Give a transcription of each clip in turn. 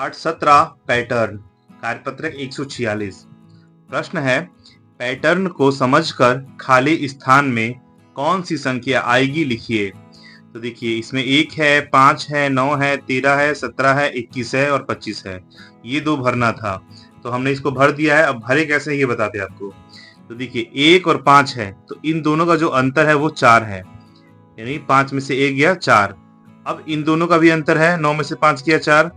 817 pattern कार्यपत्रक 146। प्रश्न है, pattern को समझकर खाली स्थान में कौन सी संख्या आएगी लिखिए। तो देखिए, इसमें 1 है, 5 है, 9 है, 13 है, 17 है, 21 है और 25 है। ये दो भरना था तो हमने इसको भर दिया है। अब भरे कैसे ये बताते हैं आपको। तो देखिए, 1 और 5 है तो इन दोनों का जो अंतर है वो 4 है, यानी 5 में से 1 गया 4। अब इन दोनों का भी अंतर है, 9 में से 5 गया 4,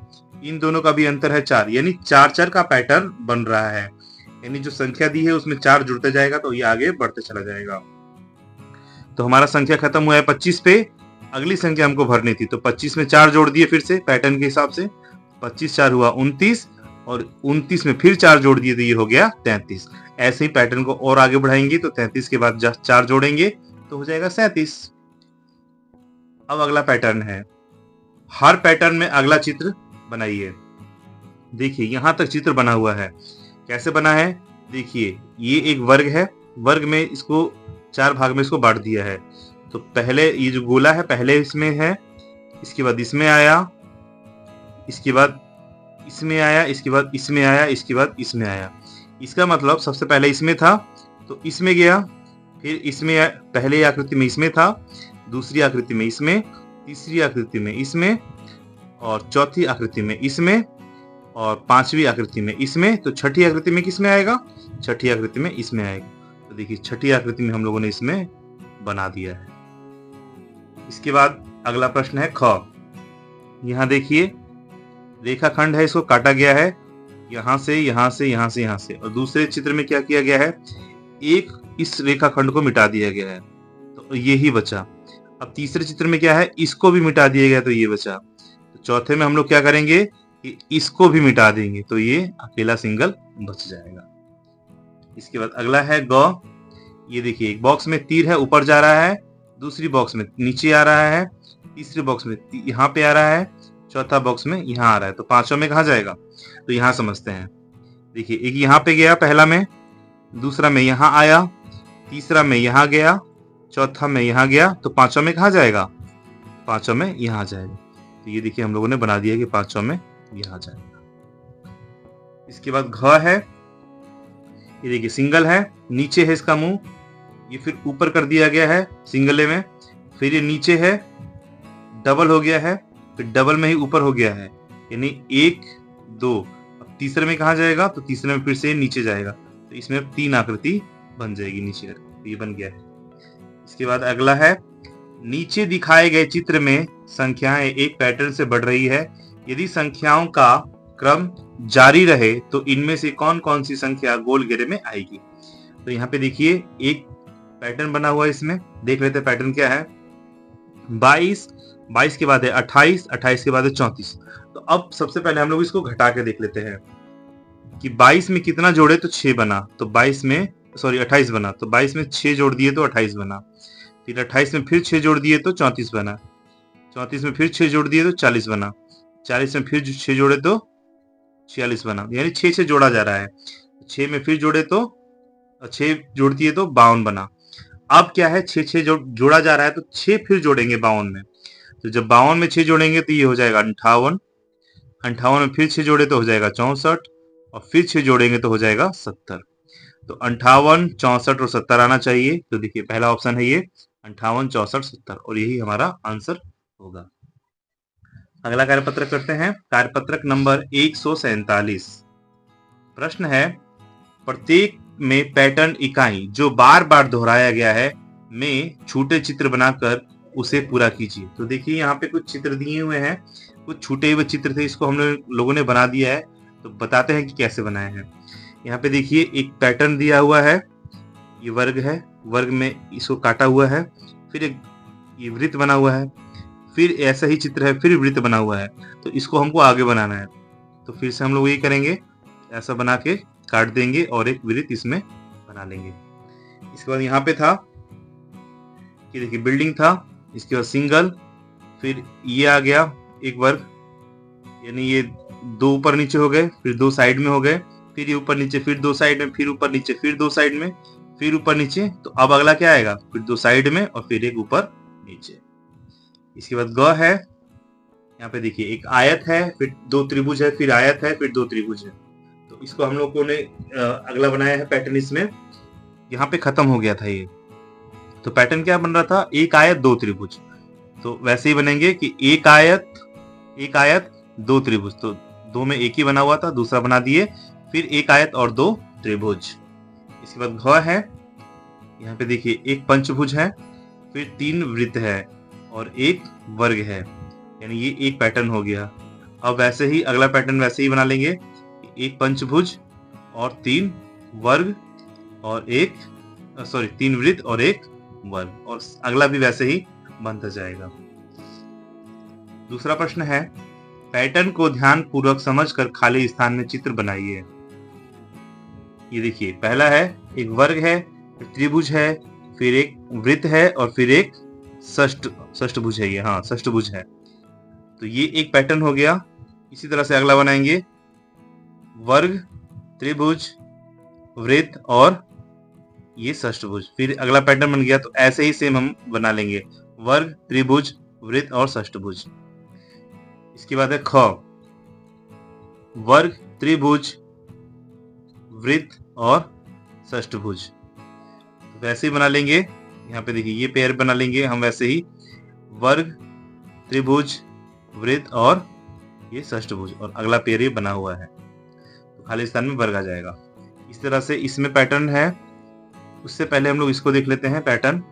इन दोनों का भी अंतर है 4, यानी 4-4 का पैटर्न बन रहा है। यानी जो संख्या दी है उसमें 4 जुड़ते जाएगा तो ये आगे बढ़ते चला जाएगा। तो हमारा संख्या खत्म हुआ है 25 पे। अगली संख्या हमको भरनी थी तो 25 में 4 जोड़ दिए फिर से पैटर्न के हिसाब से। 25 4 हुआ 29 और 29 में फिर 4 जोड़ दिए तो ये हो गया 33। ऐसे ही पैटर्न को और आगे बढ़ाएंगे तो 33 के बाद 4 जोड़ेंगे तो हो जाएगा 37। अब अगला पैटर्न है, हर पैटर्न में अगला चित्र बनाइए। देखिए, यहां तक चित्र बना हुआ है। कैसे बना है, देखिए ये एक वर्ग है, वर्ग में इसको 4 भाग में इसको बांट दिया है। तो पहले ये जो गोला है पहले इसमें है, इसके बाद इसमें आया, इसके बाद इसमें आया, इसके बाद इसमें आया, इसके बाद इसमें आया। इसका मतलब सबसे पहले इसमें था तो इसमें गया, फिर इसमें, पहले आकृति में इसमें था, दूसरी आकृति में इसमें, तीसरी आकृति में इसमें और चौथी आकृति में इसमें और पांचवी आकृति में इसमें। तो छठी आकृति में किसमें आएगा, छठी आकृति में इसमें आएगा। तो देखिए, छठी आकृति में हम लोगों ने इसमें बना दिया है। इसके बाद अगला प्रश्न है ख। यहाँ देखिए, रेखाखंड है, इसको काटा गया है यहां से यहां से यहां से यहां से, और दूसरे चित्र में क्या किया गया है, एक इस रेखाखंड को मिटा दिया गया है तो ये ही बचा। अब तीसरे चित्र में क्या है, इसको भी मिटा दिया गया तो ये बचा। तो चौथे में हम लोग क्या करेंगे कि इसको भी मिटा देंगे तो ये अकेला सिंगल बच जाएगा। इसके बाद अगला है ग। ये देखिए, एक बॉक्स में तीर है, ऊपर जा रहा है, दूसरी बॉक्स में नीचे आ रहा है, तीसरे बॉक्स में यहाँ पे आ रहा है, चौथा बॉक्स में यहाँ आ रहा है। तो पांचों में कहाँ जाएगा, तो यहाँ समझते हैं। देखिए, एक यहाँ पे गया पहला में, दूसरा में यहाँ आया, तीसरा में यहाँ गया, चौथा में यहाँ गया, तो पांचों में कहाँ जाएगा, पांचों में यहाँ जाएगा। तो ये देखिए हम लोगों ने बना दिया कि पांचों में यहाँ जाएगा। इसके बाद घ है, ये देखिए सिंगल है, नीचे है इसका मुंह, ये फिर ऊपर कर दिया गया है सिंगले में, फिर ये नीचे है, डबल हो गया है, फिर डबल में ही ऊपर हो गया है, यानी 1 2। अब तीसरे में कहाँ जाएगा, तो तीसरे में फिर से नीचे जाएगा, तो इसमें 3 आकृति बन जाएगी नीचे, तो ये बन गया है। इसके बाद अगला है, नीचे दिखाए गए चित्र में संख्याएं एक पैटर्न से बढ़ रही है। यदि संख्याओं का क्रम जारी रहे तो इनमें से कौन कौन सी संख्या गोल घेरे में आएगी। तो यहाँ पे देखिए, एक पैटर्न बना हुआ है, इसमें देख लेते हैं पैटर्न क्या है। 22, 22 के बाद है 28, 28 के बाद है 34। तो अब सबसे पहले हम लोग इसको घटा के देख लेते हैं कि 22 में कितना जोड़े तो 6 बना, तो 28 बना, तो 22 में 6 जोड़ दिए तो 28 बना, फिर 28 में फिर 6 जोड़ दिए तो 34 बना, 34 में फिर 6 जोड़ दिए तो 40 बना, 40 में फिर 6 जोड़े तो 46 बना, यानी 6 जोड़ा जा रहा है। 6 में फिर जोड़े तो 6 जोड़ दिए तो 52 बना। अब क्या है, 6 जोड़ा जा रहा है तो 6 फिर जोड़ेंगे 52 में, तो जब 52 में 6 जोड़ेंगे तो ये हो जाएगा 58, 58 में फिर 6 जोड़े तो हो जाएगा 64 और फिर 6 जोड़ेंगे तो हो जाएगा 70। तो 58, 64 और 70 आना चाहिए। तो देखिए, पहला ऑप्शन है ये 58, 64, 70 और यही हमारा आंसर होगा। अगला कार्यपत्रक करते हैं, कार्यपत्रक नंबर 147। प्रश्न है, प्रत्येक में पैटर्न इकाई जो बार बार दोहराया गया है में छोटे चित्र बनाकर उसे पूरा कीजिए। तो देखिए, यहाँ पे कुछ चित्र दिए हुए हैं, कुछ छूटे हुए चित्र थे, इसको हम लोगों ने बना दिया है। तो बताते हैं कि कैसे बनाए हैं। यहाँ पे देखिए, एक पैटर्न दिया हुआ है, ये वर्ग है, वर्ग में इसको काटा हुआ है, फिर एक ये वृत्त बना हुआ है, फिर ऐसा ही चित्र है, फिर वृत्त बना हुआ है। तो इसको हमको आगे बनाना है, तो फिर से हम लोग ये करेंगे, ऐसा बना के काट देंगे और एक वृत्त इसमें बना लेंगे। इसके बाद यहाँ पे था कि देखिए बिल्डिंग था, इसके बाद सिंगल, फिर ये आ गया एक वर्ग, यानी ये 2 ऊपर नीचे हो गए, फिर 2 साइड में हो गए, फिर ये ऊपर नीचे, फिर 2 साइड में, फिर ऊपर नीचे, फिर 2 साइड में, फिर ऊपर नीचे। तो अब अगला क्या आएगा, फिर 2 साइड में और फिर एक ऊपर नीचे। इसके बाद ग है, यहाँ पे देखिए एक आयत है, फिर दो त्रिभुज है, फिर आयत है, फिर दो त्रिभुज है। तो इसको हम लोगों ने अगला बनाया है पैटर्न। इसमें यहाँ पे खत्म हो गया था ये। तो पैटर्न क्या बन रहा था, एक आयत दो त्रिभुज। तो वैसे ही बनेंगे कि एक आयत दो त्रिभुज। तो दो में एक ही बना हुआ था, दूसरा बना दिए, फिर एक आयत और दो त्रिभुज। इसके बाद घ है, यहाँ पे देखिए एक पंचभुज है, फिर तीन वृत्त है और एक वर्ग है, यानी ये एक पैटर्न हो गया। अब वैसे ही अगला पैटर्न वैसे ही बना लेंगे, एक पंचभुज और तीन वर्ग और एक तीन वृत्त और एक वर्ग, और अगला भी वैसे ही बनता जाएगा। दूसरा प्रश्न है, पैटर्न को ध्यान पूर्वक समझकर खाली स्थान में चित्र बनाइए। ये देखिए पहला है, एक वर्ग है, फिर त्रिभुज है, फिर एक वृत्त है और फिर एक षष्ठभुज है। ये हाँ षष्ठभुज है। तो ये एक पैटर्न हो गया। इसी तरह से अगला बनाएंगे, वर्ग, त्रिभुज, वृत्त और ये षष्ठभुज। फिर अगला पैटर्न बन गया। तो ऐसे ही सेम हम बना लेंगे, वर्ग, त्रिभुज, वृत्त और षष्ठभुज। इसके बाद है ख, वर्ग, त्रिभुज, वृत्त और षष्ठभुज। वैसे ही बना लेंगे। यहाँ पे देखिए ये पेयर बना लेंगे हम वैसे ही, वर्ग, त्रिभुज, वृत्त और ये षष्ठभुज, और अगला पेयर ये बना हुआ है। तो खाली स्थान में वर्ग आ जाएगा। इस तरह से इसमें पैटर्न है। उससे पहले हम लोग इसको देख लेते हैं पैटर्न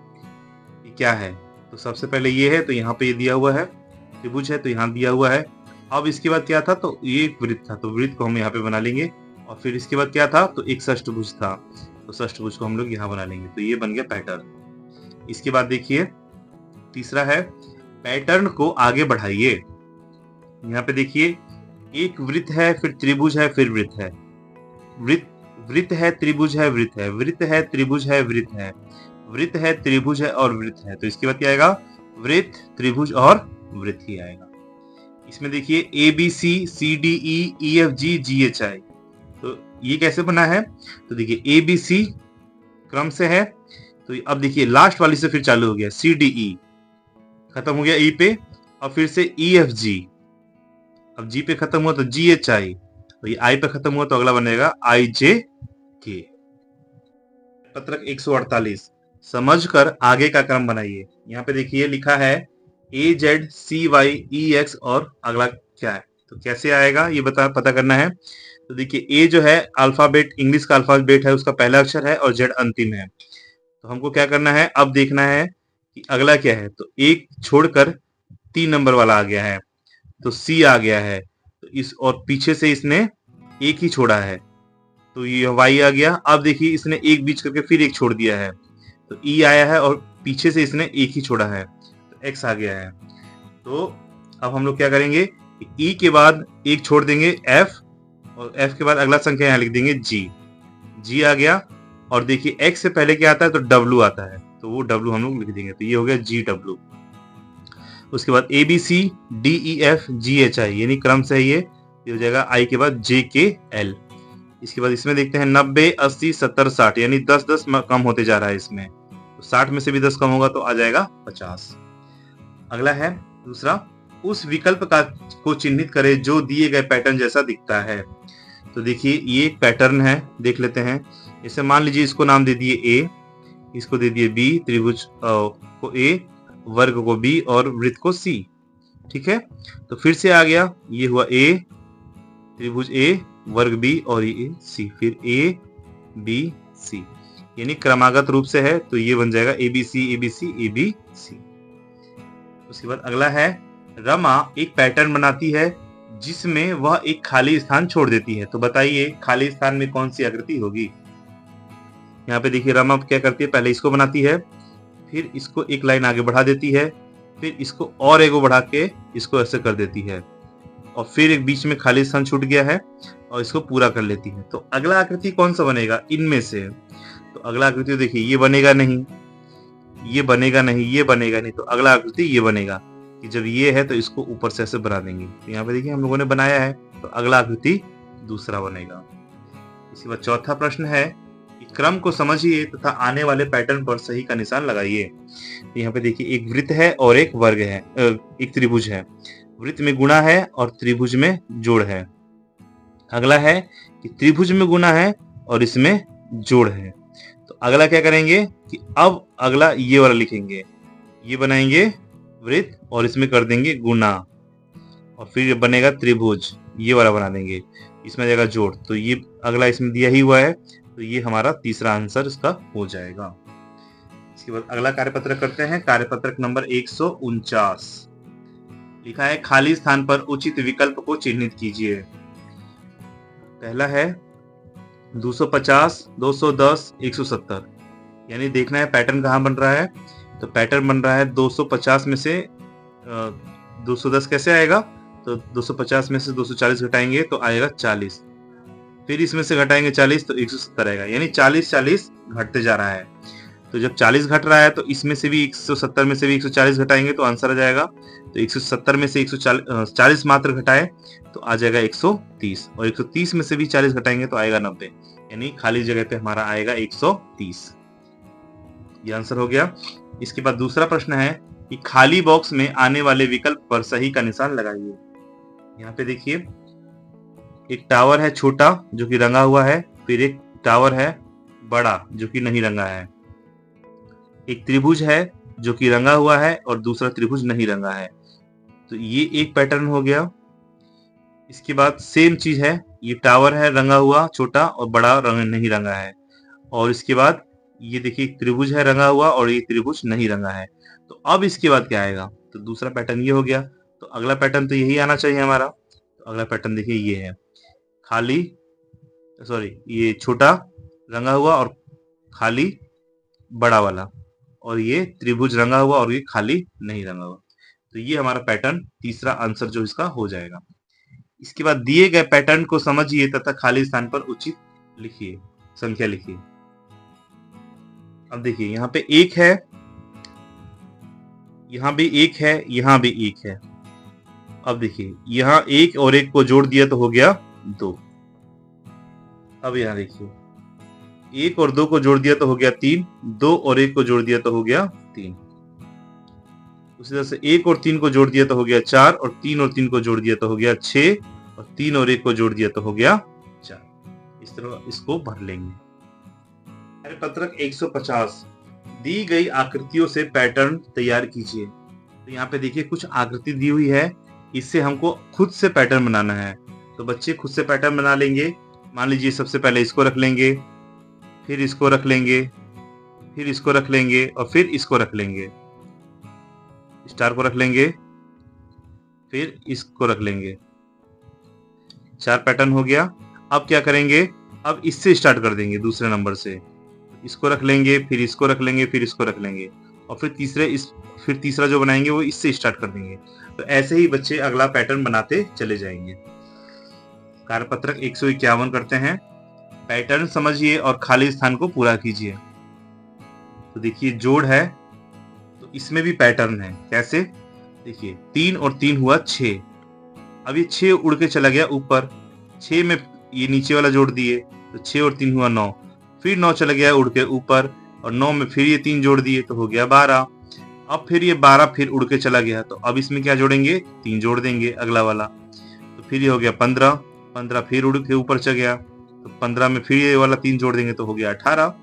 ये क्या है। तो सबसे पहले ये है, तो यहाँ पे ये दिया हुआ है, त्रिभुज है तो यहाँ दिया हुआ है। अब इसके बाद क्या था, तो ये वृत्त था, तो वृत्त को हम यहाँ पे बना लेंगे। और फिर इसके बाद क्या था, तो एक षष्ठभुज था, तो षष्ठभुज को हम लोग यहाँ बना लेंगे। तो ये बन गया पैटर्न। इसके बाद देखिए तीसरा है, पैटर्न को आगे बढ़ाइए। यहाँ पे देखिए एक वृत्त है, फिर त्रिभुज है, फिर वृत्त है, वृत्त है, त्रिभुज है, वृत्त है, वृत्त है, त्रिभुज है, वृत्त है, वृत्त है, त्रिभुज है और वृत्त है। तो इसके बाद क्या आएगा, वृत्त, त्रिभुज और वृत्त ही आएगा। इसमें देखिए ABC, CD, E, F, G, G, H, I। तो ये कैसे बना है, तो देखिए ABC क्रम से है, तो अब देखिए लास्ट वाली से फिर चालू हो गया, CDE खत्म हो गया E पे, और फिर से EFG, अब G पे खत्म हुआ तो GHI, तो ये I पे खत्म हुआ तो अगला बनेगा IJK। पत्रक 148, समझकर आगे का क्रम बनाइए। यहाँ पे देखिए लिखा है AZ, CY, EX और अगला क्या है, तो कैसे आएगा ये पता करना है। तो देखिए A जो है अल्फाबेट, इंग्लिश का अल्फाबेट है, उसका पहला अक्षर है, और Z अंतिम है। तो हमको क्या करना है, अब देखना है कि अगला क्या है। तो एक छोड़कर 3 नंबर वाला आ गया है, तो C आ गया है। तो इस और पीछे से इसने एक ही छोड़ा है, तो ये Y आ गया। अब देखिए इसने एक बीच करके फिर एक छोड़ दिया है, तो E आया है, और पीछे से इसने एक ही छोड़ा है, तो X आ गया है। तो अब हम लोग क्या करेंगे, E के बाद एक छोड़ देंगे F, और F के बाद अगला संख्या यहाँ लिख देंगे G आ गया। और देखिए X से पहले क्या आता है, तो W आता है, तो वो W हम लोग लिख देंगे, तो ये हो गया GW। उसके बाद ABC, DEF, GHI, यानी क्रम से ये हो जाएगा I के बाद JKL। इसके बाद इसमें देखते हैं 90, 80, 70, 60, यानी 10 कम होते जा रहा है इसमें, तो 60 में से भी 10 कम होगा तो आ जाएगा 50। अगला है दूसरा, उस विकल्प को चिन्हित करें जो दिए गए पैटर्न जैसा दिखता है। तो देखिए ये एक पैटर्न है, देख लेते हैं। जैसे मान लीजिए इसको नाम दे दिए A, इसको दे दिए B, त्रिभुज को A, वर्ग को B और वृत्त को C। ठीक है, तो फिर से आ गया, ये हुआ A, त्रिभुज A, वर्ग B और ये C, फिर A, B, C, यानी क्रमागत रूप से है, तो ये बन जाएगा ABC, ABC, ABC। उसके बाद अगला है, रमा एक पैटर्न बनाती है जिसमें वह एक खाली स्थान छोड़ देती है। तो बताइए खाली स्थान में कौन सी आकृति होगी। यहाँ पे देखिए रमा क्या करती है, पहले इसको बनाती है, फिर इसको एक लाइन आगे बढ़ा देती है, फिर इसको और एगो बढ़ा के इसको ऐसे कर देती है, और फिर एक बीच में खाली स्थान छूट गया है और इसको पूरा कर लेती है। तो अगला आकृति कौन सा बनेगा इनमें से, तो अगला आकृति देखिए ये बनेगा नहीं, ये बनेगा नहीं, ये बनेगा नहीं, तो अगला आकृति ये बनेगा कि जब ये है तो इसको ऊपर से ऐसे बना देंगे। तो यहाँ पे देखिए हम लोगों ने बनाया है, तो अगला आकृति दूसरा बनेगा। इसके बाद चौथा प्रश्न है, क्रम को समझिए तथा आने वाले पैटर्न पर सही का निशान लगाइए। तो यहाँ पे देखिए एक वृत्त है और एक वर्ग है, एक त्रिभुज है। वृत्त में गुणा है और त्रिभुज में जोड़ है। अगला है कि त्रिभुज में गुणा है और इसमें जोड़ है। तो अगला क्या करेंगे कि अब अगला ये वाला लिखेंगे, ये बनाएंगे वृत्त और इसमें कर देंगे गुणा और फिर बनेगा त्रिभुज, ये वाला बना देंगे, इसमें जाएगा जोड़। तो ये अगला इसमें दिया ही हुआ है, तो ये हमारा तीसरा आंसर इसका हो जाएगा। इसके बाद अगला कार्यपत्रक करते हैं। कार्यपत्रक नंबर 149 लिखा है खाली स्थान पर उचित विकल्प को चिन्हित कीजिए। पहला है 250, 210, 170। यानी देखना है पैटर्न कहाँ बन रहा है। तो पैटर्न बन रहा है 250 में से 210 कैसे आएगा, तो 250 में से 240 घटाएंगे तो आएगा 40, फिर इसमें से घटाएंगे 40 तो 170 आएगा। यानी 40 घटते जा रहा है। तो जब 40 घट रहा है तो इसमें से भी 170 में से भी 140 घटाएंगे तो आंसर आ जाएगा। तो 170 में से 140 मात्र घटाए तो आ जाएगा 130, और 130 में से भी 40 घटाएंगे तो आएगा 90। यानी खाली जगह पे हमारा आएगा 130। ये आंसर हो गया। इसके बाद दूसरा प्रश्न है कि खाली बॉक्स में आने वाले विकल्प पर सही का निशान लगाइए। यहाँ पे देखिए एक टावर है छोटा जो कि रंगा हुआ है, फिर एक टावर है बड़ा जो कि नहीं रंगा है, एक त्रिभुज है जो कि रंगा हुआ है और दूसरा त्रिभुज नहीं रंगा है। तो ये एक पैटर्न हो गया। इसके बाद सेम चीज है, ये टावर है रंगा हुआ छोटा और बड़ा रंग नहीं रंगा है, और इसके बाद ये देखिए त्रिभुज है रंगा हुआ और ये त्रिभुज नहीं रंगा है। तो अब इसके बाद क्या आएगा, तो दूसरा पैटर्न ये हो गया। तो अगला पैटर्न तो यही आना चाहिए हमारा। तो अगला पैटर्न देखिए ये है खाली, सॉरी ये छोटा रंगा हुआ और खाली बड़ा वाला, और ये त्रिभुज रंगा हुआ और ये खाली नहीं रंगा हुआ। तो ये हमारा पैटर्न तीसरा आंसर जो इसका हो जाएगा। इसके बाद दिए गए पैटर्न को समझिए तथा खाली स्थान पर उचित लिखिए, संख्या लिखिए। अब देखिए यहाँ पे एक है, यहाँ भी एक है, यहाँ भी एक है। अब देखिए यहाँ एक और एक को जोड़ दिया तो हो गया 2। अब यहाँ देखिए एक और 2 को जोड़ दिया तो हो गया 3, 2 और 1 को जोड़ दिया तो हो गया 3। उसी तरह से 1 और 3 को जोड़ दिया तो हो गया 4, और 3 और 3 को जोड़ दिया तो हो गया 6, और 3 और 1 को जोड़ दिया तो हो गया 4। इस तरह इसको भर लेंगे। कार्यपत्रक 150 दी गई आकृतियों से पैटर्न तैयार कीजिए। तो यहाँ पे देखिए कुछ आकृति दी हुई है, इससे हमको खुद से पैटर्न बनाना है। तो बच्चे खुद से पैटर्न बना लेंगे। मान लीजिए सबसे पहले इसको रख लेंगे, फिर इसको रख लेंगे, फिर इसको रख लेंगे और फिर इसको रख लेंगे, स्टार को रख लेंगे, फिर इसको रख लेंगे। 4 पैटर्न हो गया। अब क्या करेंगे, अब इससे स्टार्ट कर देंगे दूसरे नंबर से। इसको रख लेंगे, फिर इसको रख लेंगे, फिर इसको रख लेंगे, और फिर तीसरा जो बनाएंगे वो इससे स्टार्ट कर देंगे। तो ऐसे ही बच्चे अगला पैटर्न बनाते चले जाएंगे। कार्यपत्रक 151 करते हैं। पैटर्न समझिए और खाली स्थान को पूरा कीजिए। तो देखिए जोड़ है, तो इसमें भी पैटर्न है। कैसे, देखिए 3 और 3 हुआ 6। अब ये 6 उड़ के चला गया ऊपर, 6 में ये नीचे वाला जोड़ दिए तो 6 और 3 हुआ 9, फिर 9 चला गया उड़ के ऊपर, और 9 में फिर ये 3 जोड़ दिए तो हो गया 12। अब फिर ये 12 फिर उड़ के चला गया, तो अब इसमें क्या जोड़ेंगे, 3 जोड़ देंगे अगला वाला। तो फिर ये हो गया 15, 15 फिर उड़ के ऊपर चला गया, तो 15 में फिर ये वाला 3 जोड़ देंगे तो हो गया 18,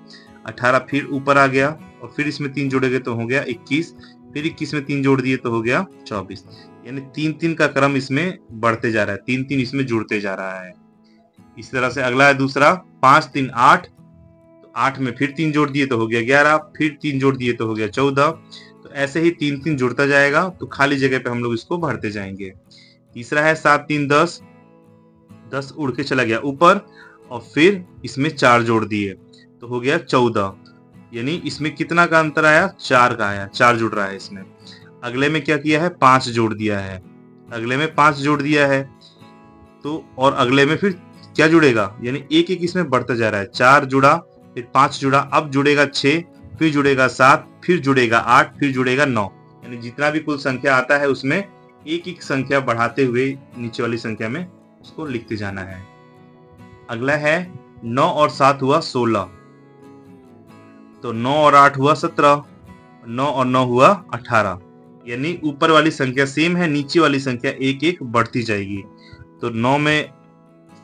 18 फिर ऊपर आ गया, और फिर इसमें 3 जोड़ेंगे तो हो गया 21, फिर 21 में 3 जोड़ दिए तो हो गया 24। यानी 3-3 का क्रम इसमें बढ़ते जा रहा है, 3-3 इसमें जुड़ते जा रहा है। इस तरह से अगला है दूसरा 5, 3, 8, तो 8 में फिर 3 जोड़ दिए तो हो गया 11, फिर 3 जोड़ दिए तो हो गया 14। तो ऐसे ही 3-3 जुड़ता जाएगा, तो खाली जगह पे हम लोग इसको भरते जाएंगे। तीसरा है 7, 3, 10, 10 उड़ के चला गया ऊपर, और फिर इसमें 4 जोड़ दिए तो हो गया 14। यानी इसमें कितना का अंतर आया, 4 का आया, 4 जुड़ रहा है इसमें। अगले में क्या किया है, 5 जोड़ दिया है, अगले में 5 जोड़ दिया है, तो और अगले में फिर क्या जुड़ेगा, यानी एक एक इसमें बढ़ता जा रहा है। 4 जुड़ा, फिर 5 जुड़ा, अब जुड़ेगा 6, फिर जुड़ेगा 7, फिर जुड़ेगा 8, फिर जुड़ेगा 9। यानी जितना भी कुल संख्या आता है उसमें एक एक संख्या बढ़ाते हुए नीचे वाली संख्या में उसको लिखते जाना है। अगला है 9 और 7 हुआ 16, तो 9 और 8 हुआ 17, 9 और 9 हुआ 18। यानी ऊपर वाली संख्या सेम है, नीचे वाली संख्या एक एक बढ़ती जाएगी। तो 9 में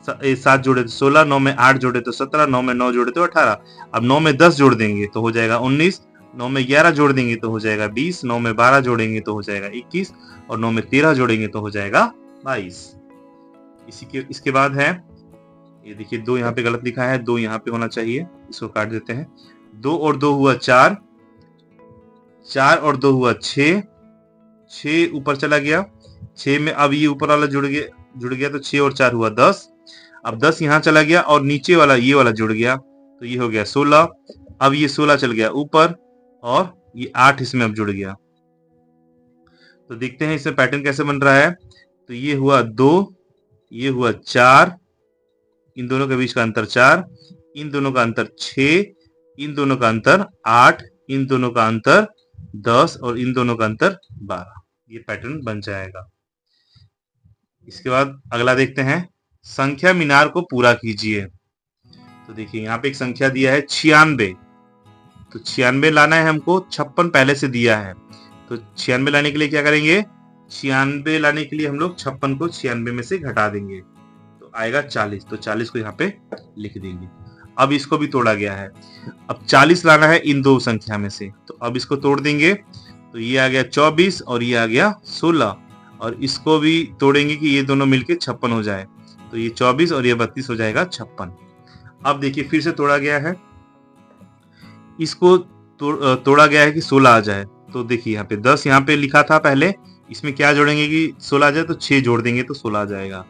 7 जोड़े तो 16, 9 में 8 जोड़े तो 17, 9 में 9 जोड़े तो 18। अब 9 में 10 जोड़ देंगे तो हो जाएगा 19, 9 में 11 जोड़ देंगे तो हो जाएगा 20, 9 में 12 जोड़ेंगे तो हो जाएगा 21 और 9 में 13 जोड़ेंगे तो हो जाएगा 22। इसके बाद है, ये देखिए 2 यहाँ पे गलत लिखा है, 2 यहाँ पे होना चाहिए, इसको काट देते हैं। 2 और 2 हुआ 4, 4 और 2 हुआ 6, 6 ऊपर चला गया, 6 में अब ये ऊपर वाला जुड़ गया तो 6 और 4 हुआ 10। अब 10 यहाँ चला गया और नीचे वाला ये वाला जुड़ गया तो ये हो गया 16। अब ये 16 चल गया ऊपर और ये 8 इसमें अब जुड़ गया। तो देखते हैं इसमें पैटर्न कैसे बन रहा है। तो ये हुआ 2, ये हुआ 4, इन दोनों के बीच का अंतर 4, इन दोनों का अंतर 6, इन दोनों का अंतर 8, इन दोनों का अंतर 10 और इन दोनों का अंतर 12। ये पैटर्न बन जाएगा। इसके बाद अगला देखते हैं, संख्या मीनार को पूरा कीजिए। तो देखिए यहाँ पे एक संख्या दिया है 96, तो 96 लाना है हमको, 56 पहले से दिया है। तो 96 लाने के लिए क्या करेंगे, 96 लाने के लिए हम लोग 56 को 96 में से घटा देंगे तो आएगा 40। तो 40 को यहाँ पे लिख देंगे। अब इसको भी तोड़ा गया है। अब 40 लाना है इन दो संख्या में से, तो अब इसको तोड़ देंगे तो ये आ गया 24 और ये आ गया 16, और इसको भी तोड़ेंगे कि ये दोनों मिलके 56 हो जाए, तो ये 24 और ये 32 हो जाएगा 56। अब देखिए फिर से तोड़ा गया है, इसको तोड़ा गया है कि 16 आ जाए। तो देखिए यहाँ पे 10 यहाँ पे लिखा था पहले, इसमें क्या जोड़ेंगे कि 16 आ जाए, तो 6 जोड़ देंगे तो 16 आ जाएगा।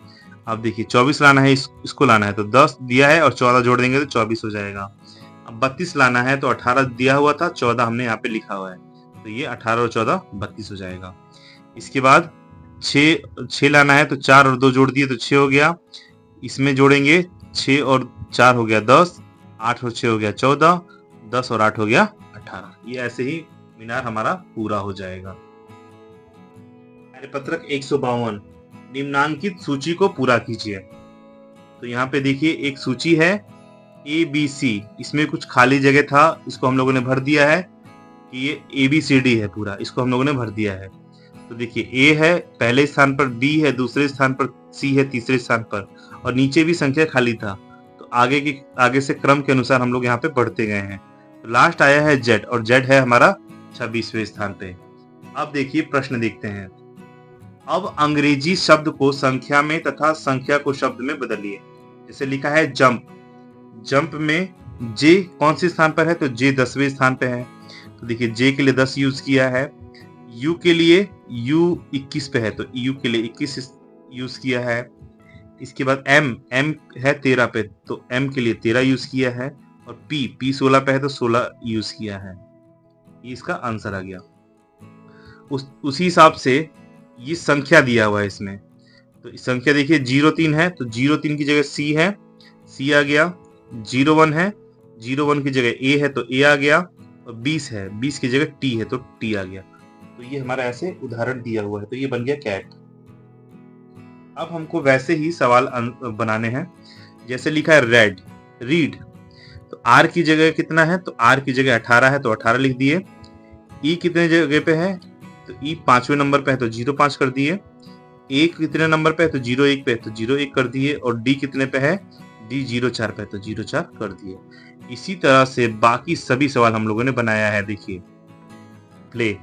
अब देखिए 24 लाना है, इसको लाना है, तो 10 दिया है और 14 जोड़ देंगे तो 24 हो जाएगा। अब 32 लाना है, तो 18 दिया हुआ था, 14 हमने यहाँ पे लिखा हुआ है, तो ये 18 और 14 32 हो जाएगा। इसके बाद 6 लाना है, तो 4 और 2 जोड़ दिए तो 6 हो गया। इसमें जोड़ेंगे 6 और 4 हो गया 10, 8 और 6 हो गया 14, 10 और 8 हो गया 18। ये ऐसे ही मीनार हमारा पूरा हो जाएगा। कार्यपत्रक 152, निम्नांकित सूची को पूरा कीजिए। तो यहाँ पे देखिए एक सूची है ABC, इसमें कुछ खाली जगह था, इसको हम लोगों ने भर दिया है कि ये ABCD है पूरा, इसको हम लोगों ने भर दिया है। तो देखिए A है पहले स्थान पर, B है दूसरे स्थान पर, C है तीसरे स्थान पर, और नीचे भी संख्या खाली था। तो आगे से क्रम के अनुसार हम लोग यहाँ पे बढ़ते गए हैं। तो लास्ट आया है Z, और Z है हमारा 26वें स्थान पे। अब देखिए प्रश्न देखते हैं। अब अंग्रेजी शब्द को संख्या में तथा संख्या को शब्द में बदलिए। जैसे लिखा है जंप, जंप में J कौन से स्थान पर है, तो J 10वें स्थान पे है। तो देखिए J के लिए 10 यूज किया है, U के लिए U 21 पे है, तो U के लिए 21 यूज किया है। इसके बाद M है 13 पे, तो M के लिए 13 यूज किया है, और P 16 पे है तो 16 यूज किया है। ये इसका आंसर आ गया। उसी हिसाब से ये संख्या दिया हुआ है इसमें, तो इस संख्या देखिए 03 है, तो 03 की जगह C है, C आ गया। 01 है, 01 की जगह A है तो A आ गया, और 20 है, 20 की जगह T है तो T आ गया। तो ये हमारा ऐसे उदाहरण दिया हुआ है, तो ये बन गया कैट। अब हमको वैसे ही सवाल बनाने हैं। जैसे लिखा है रेड, रीड, तो R की जगह कितना है, तो R की जगह 18 है तो 18 लिख दिए। E कितने जगह पे है, तो E 5वें नंबर पे है तो 05 कर दिए। A कितने नंबर पे है, तो 01 पे है तो 01 कर दिए, और D कितने पे है, D 04 पे है तो 04 कर दिए। इसी तरह से बाकी सभी सवाल हम लोगों ने बनाया है। देखिए प्ले,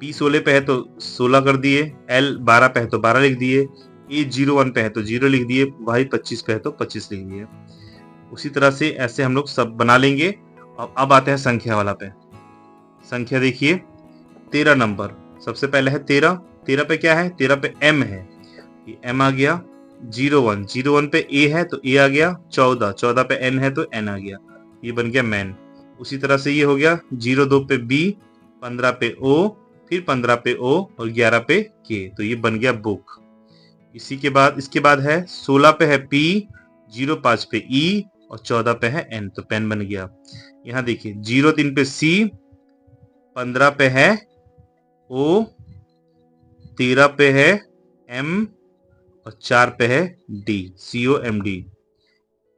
P 16 पे है तो 16 कर दिए, L 12 पे है तो 12 लिख दिए, A 01 पे है तो 0 लिख दिए, Y 25 पे है तो 25 लिख दिए। उसी तरह से ऐसे हम लोग सब बना लेंगे। अब आते हैं संख्या वाला पे। संख्या देखिए 13 नंबर, सबसे पहले है 13, 13 पे क्या है, 13 पे M है, ये M आ गया। 01 पे A है तो A आ गया। 14 पे N है तो N आ गया, ये बन गया मैन। उसी तरह से ये हो गया 02 पे B, 15 पे O, फिर 15 पे O और 11 पे K, तो ये बन गया बुक। इसके बाद है 16 पे है P, 05 पे E और 14 पे है N, तो पेन बन गया। यहाँ देखिए 03 पे C, 15 पे है O, 13 पे है M और 4 पे है D, COMD।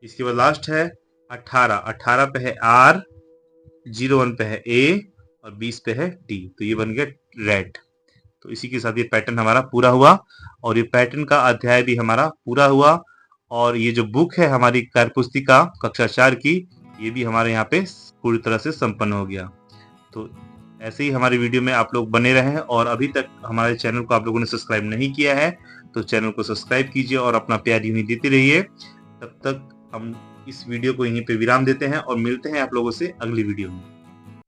इसके बाद लास्ट है 18 पे है R, 01 पे है A और 20 पे है T, तो ये बन गया रेड। तो इसी के साथ ये पैटर्न हमारा पूरा हुआ और ये पैटर्न का अध्याय भी हमारा पूरा हुआ और ये जो बुक है हमारी कार्यपुस्तिका कक्षा 4 की, ये भी हमारे यहाँ पे पूरी तरह से संपन्न हो गया। तो ऐसे ही हमारे वीडियो में आप लोग बने रहें और अभी तक हमारे चैनल को आप लोगों ने सब्सक्राइब नहीं किया है तो चैनल को सब्सक्राइब कीजिए और अपना प्यार यूं ही देते रहिए। तब तक हम इस वीडियो को यहीं पे विराम देते हैं और मिलते हैं आप लोगों से अगली वीडियो में।